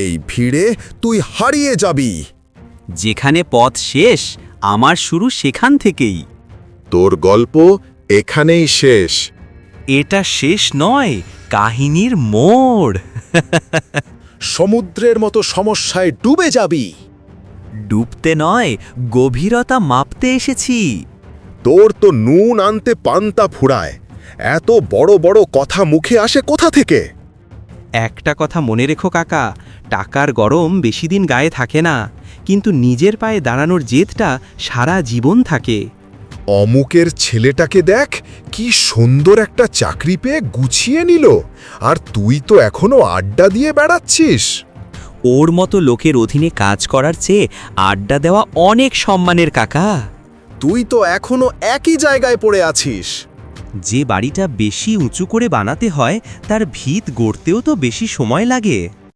এই ভিড়ে তুই হারিয়ে যাবি। যেখানে পথ শেষ আমার শুরু সেখান থেকেই। তোর গল্প এখানেই শেষ। এটা শেষ নয়, কাহিনীর মোড়। সমুদ্রের মতো সমস্যায় ডুবে যাবি। ডুবতে নয়, গভীরতা মাপতে এসেছি। তোর তো নুন আনতে পান্তা ফুরায়। এত বড় বড় কথা মুখে আসে কোথা থেকে? একটা কথা মনে রেখো কাকা, টাকার গরম বেশি দিন গায়ে থাকে না, কিন্তু নিজের পায়ে দাঁড়ানোর জেদটা সারা জীবন থাকে। অমুকের ছেলেটাকে দেখ, কি সুন্দর একটা চাকরি পেয়ে গুছিয়ে নিল, আর তুই তো এখনো আড্ডা দিয়ে বেড়াচ্ছিস। ওর মতো লোকের অধীনে কাজ করার চেয়ে আড্ডা দেওয়া অনেক সম্মানের কাকা। তুই তো এখনো একই জায়গায় পড়ে আছিস। যে বাড়িটা বেশি উঁচু করে বানাতে হয় তার ভিত গড়তেও তো বেশি সময় লাগে।